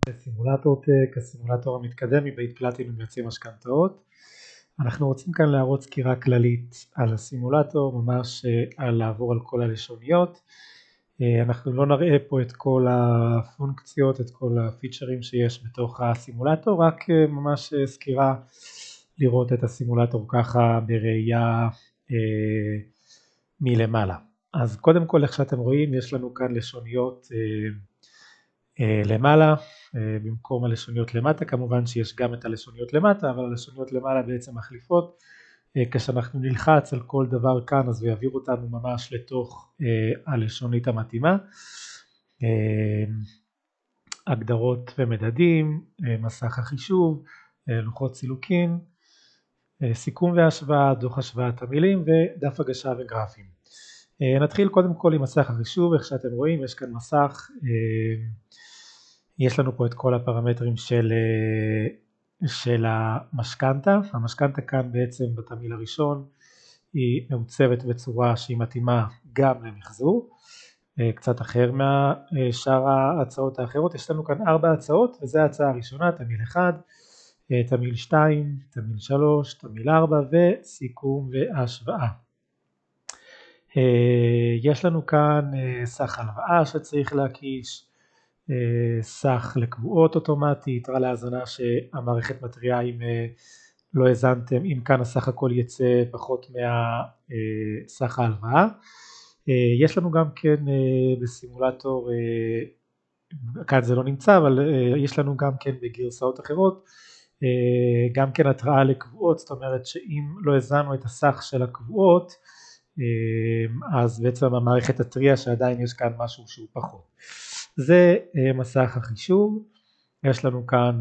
סימולטור טק, הסימולטור המתקדם מבית פלטינום יועצי משכנתאות. אנחנו רוצים כאן להראות סקירה כללית על הסימולטור, ממש לעבור על כל הלשוניות. אנחנו לא נראה פה את כל הפונקציות, את כל הפיצ'רים שיש בתוך הסימולטור, רק ממש סקירה לראות את הסימולטור ככה בראייה מלמעלה. אז קודם כל, איך שאתם רואים, יש לנו כאן לשוניות למעלה, במקום הלשוניות למטה. כמובן שיש גם את הלשוניות למטה, אבל הלשוניות למעלה בעצם מחליפות. כשאנחנו נלחץ על כל דבר כאן, אז הוא יעביר אותנו ממש לתוך הלשונית המתאימה. הגדרות ומדדים, מסך החישוב, לוחות סילוקין, סיכום והשוואה, דוח השוואת המילים ודף הגשה וגרפים. נתחיל קודם כל עם מסך החישוב. איך שאתם רואים, יש כאן מסך, יש לנו פה את כל הפרמטרים של המשכנתה. המשכנתה כאן בעצם בתמהיל הראשון היא מעוצבת בצורה שהיא מתאימה גם למחזור, קצת אחר מהשאר ההצעות האחרות. יש לנו כאן 4 הצעות, וזו ההצעה הראשונה, תמהיל 1, תמהיל 2, תמהיל 3, תמהיל 4 וסיכום והשוואה. יש לנו כאן סך הלוואה שצריך להקיש, סך לקבועות אוטומטי, יתרה להאזנה שהמערכת מתריעה אם לא הזנתם, אם כאן הסך הכל יצא פחות מהסך ההלוואה. יש לנו גם כן בסימולטור, כאן זה לא נמצא, אבל יש לנו גם כן בגרסאות אחרות, גם כן התראה לקבועות, זאת אומרת שאם לא הזנו את הסך של הקבועות, אז בעצם המערכת תתריע שעדיין יש כאן משהו שהוא פחות. זה מסך החישוב. יש לנו כאן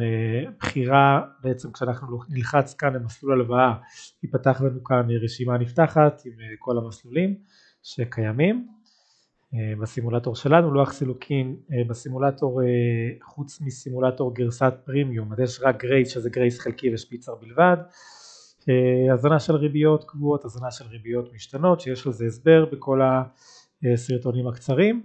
בחירה, בעצם כשאנחנו נלחץ כאן למסלול הלוואה, ייפתח לנו כאן רשימה נפתחת עם כל המסלולים שקיימים בסימולטור שלנו. לוח סילוקין בסימולטור, חוץ מסימולטור גרסת פרימיום, אז יש רק גרייס, שזה גרייס חלקי ושפיצר בלבד. הזנה של ריביות קבועות, הזנה של ריביות משתנות, שיש לזה הסבר בכל הסרטונים הקצרים,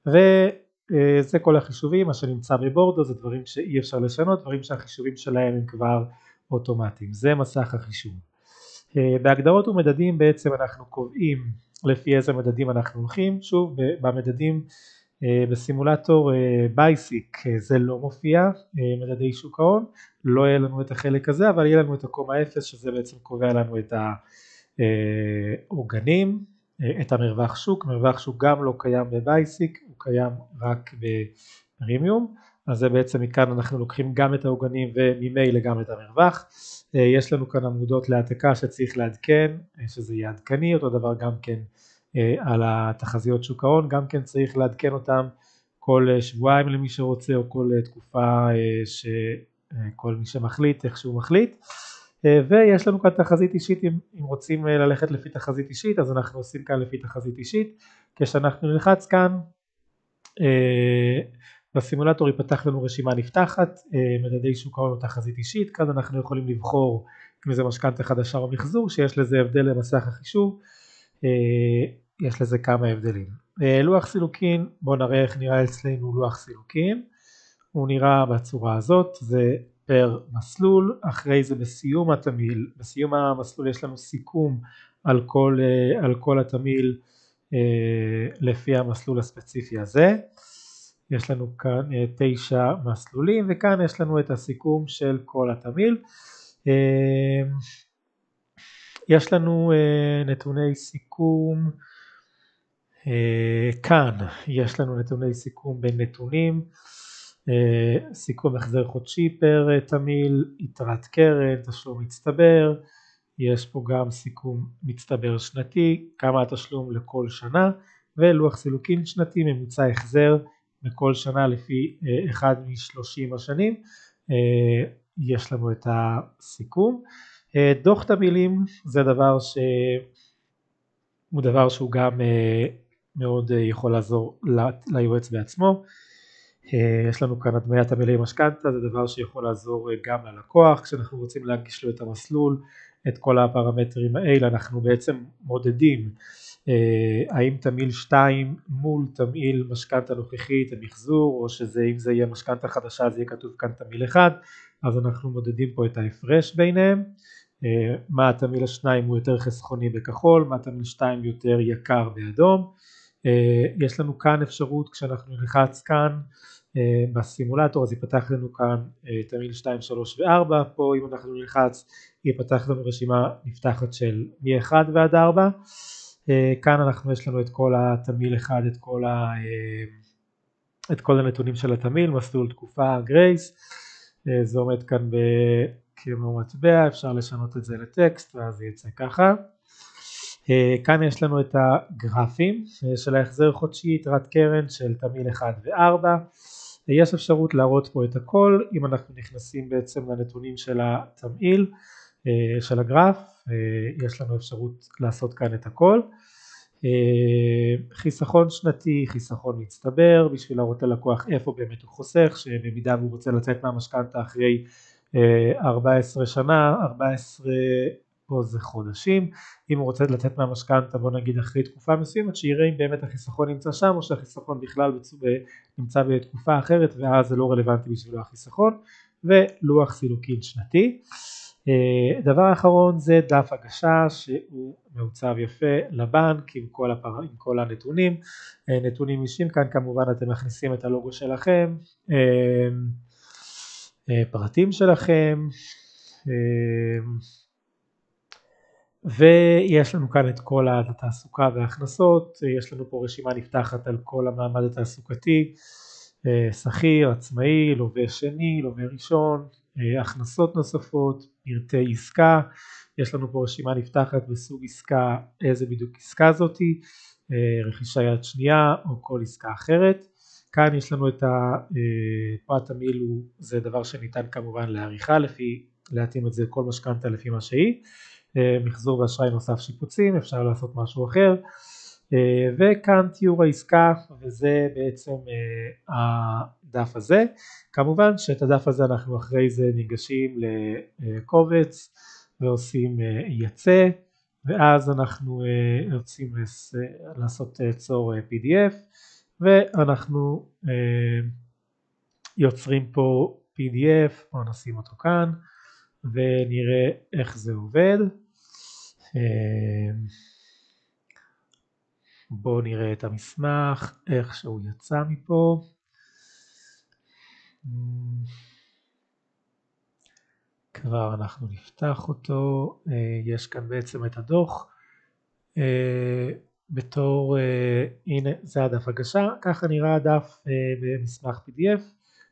וזה כל החישובים. מה שנמצא בבורדו זה דברים שאי אפשר לשנות, דברים שהחישובים שלהם הם כבר אוטומטיים. זה מסך החישוב. בהגדרות ומדדים בעצם אנחנו קובעים לפי איזה מדדים אנחנו הולכים. שוב, במדדים בסימולטור בייסיק זה לא מופיע, מדדי שוק ההון, לא יהיה לנו את החלק הזה, אבל יהיה לנו את הקומה 0, שזה בעצם קובע לנו את העוגנים, את המרווח שוק. מרווח שוק גם לא קיים בבייסיק, הוא קיים רק בפרימיום, אז זה בעצם מכאן אנחנו לוקחים גם את העוגנים וממילא גם את המרווח. יש לנו כאן עמודות להעתקה שצריך לעדכן, שזה יהיה עדכני. אותו דבר גם כן על התחזיות שוק ההון, גם כן צריך לעדכן אותם כל שבועיים למי שרוצה, או כל תקופה שכל מי שמחליט איך שהוא מחליט. ויש לנו כאן תחזית אישית. אם רוצים ללכת לפי תחזית אישית, אז אנחנו עושים כאן לפי תחזית אישית. כשאנחנו נלחץ כאן בסימולטור ייפתח לנו רשימה נפתחת, מדדי שוק ההון או תחזית אישית. כאן אנחנו יכולים לבחור אם זה משכנתה חדשה או מחזור, שיש לזה הבדל למסך החישוב. יש לזה כמה הבדלים. לוח סילוקין, בואו נראה איך נראה אצלנו לוח סילוקין. הוא נראה בצורה הזאת, זה פר מסלול. אחרי זה בסיום התמהיל, בסיום המסלול יש לנו סיכום על כל התמהיל לפי המסלול הספציפי הזה. יש לנו כאן 9 מסלולים, וכאן יש לנו את הסיכום של כל התמהיל. יש לנו נתוני סיכום, כאן יש לנו נתוני סיכום בין נתונים, סיכום החזר חודשי פר תמהיל, יתרת קרן, תשלום מצטבר. יש פה גם סיכום מצטבר שנתי, כמה התשלום לכל שנה, ולוח סילוקין שנתי, ממוצע החזר בכל שנה לפי אחד מ-30 השנים. יש לנו את הסיכום. דוח תמהילים זה דבר שהוא גם מאוד יכול לעזור ליועץ בעצמו. יש לנו כאן הדמיית תמהילי משכנתה, זה דבר שיכול לעזור גם ללקוח. כשאנחנו רוצים להגיש לו את המסלול, את כל הפרמטרים האלה, אנחנו בעצם מודדים האם תמהיל 2 מול תמהיל משכנתא נוכחית המחזור, או אם זה יהיה משכנתא חדשה אז יהיה כתוב כאן תמהיל 1, אז אנחנו מודדים פה את ההפרש ביניהם, מה התמהיל השניים הוא יותר חסכוני בכחול, מה תמהיל 2 יותר יקר באדום. יש לנו כאן אפשרות כשאנחנו נלחץ כאן בסימולטור אז ייפתח לנו כאן תמהיל 2, 3 ו-4, פה אם אנחנו נלחץ ייפתח לנו רשימה נפתחת של מ-1 ועד 4, כאן יש לנו את כל התמהיל 1, את כל הנתונים של התמהיל, מסלול תקופה, גרייס, זה עומד כאן כמו מטבע, אפשר לשנות את זה לטקסט ואז זה יצא ככה. כאן יש לנו את הגרפים של ההחזר חודשי, יתרת קרן של תמהיל 1 ו-4, יש אפשרות להראות פה את הכל, אם אנחנו נכנסים בעצם לנתונים של התמהיל, של הגרף, יש לנו אפשרות לעשות כאן את הכל. חיסכון שנתי, חיסכון מצטבר, בשביל להראות ללקוח איפה באמת הוא חוסך, שבמידה הוא רוצה לצאת מהמשכנתא אחרי 14 שנה, 14 פה זה חודשים, אם הוא רוצה לצאת מהמשכנתא בוא נגיד אחרי תקופה מסוימת, שיראה אם באמת החיסכון נמצא שם או שהחיסכון בכלל נמצא בתקופה אחרת ואז זה לא רלוונטי בשבילו החיסכון, ולוח סילוקין שנתי. דבר אחרון זה דף הגשה שהוא מעוצב יפה לבנק עם כל הנתונים, נתונים אישיים, כאן כמובן אתם מכניסים את הלוגו שלכם, פרטים שלכם, ויש לנו כאן את כל התעסוקה וההכנסות, יש לנו פה רשימה נפתחת על כל המעמד התעסוקתי, שכיר, עצמאי, לווה שני, לווה ראשון, הכנסות נוספות, פרטי עסקה, יש לנו פה רשימה נפתחת בסוג עסקה, איזה בדיוק עסקה זאתי, רכישה יד שנייה או כל עסקה אחרת. כאן יש לנו את פרט תמהיל, זה דבר שניתן כמובן לעריכה, להתאים את זה כל משכנתא לפי מה שהיא, מחזור ואשראי נוסף שיפוצים, אפשר לעשות משהו אחר, וכאן תיאור העסקה, וזה בעצם הדף הזה. כמובן שאת הדף הזה אנחנו אחרי זה ניגשים לקובץ ועושים יצא, ואז אנחנו רוצים לעשות צור PDF, ואנחנו יוצרים פה PDF, בואו נשים אותו כאן ונראה איך זה עובד. בואו נראה את המסמך, איך שהוא יצא מפה. כבר אנחנו נפתח אותו, יש כאן בעצם את הדוח, בתור, הנה זה הדף הגשה, ככה נראה הדף במסמך PDF,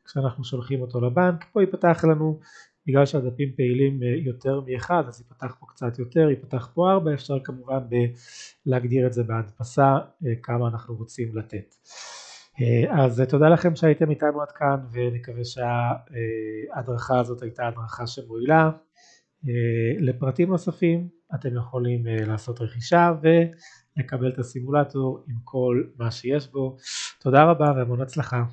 כשאנחנו שולחים אותו לבנק, פה ייפתח לנו, בגלל שהדפים פעילים יותר מאחד, אז ייפתח פה קצת יותר, ייפתח פה 4, אפשר כמובן להגדיר את זה בהדפסה, כמה אנחנו רוצים לתת. אז תודה לכם שהייתם איתנו עד כאן, ונקווה שההדרכה הזאת הייתה הדרכה שמועילה. לפרטים נוספים אתם יכולים לעשות רכישה ולקבל את הסימולטור עם כל מה שיש בו. תודה רבה והמון הצלחה.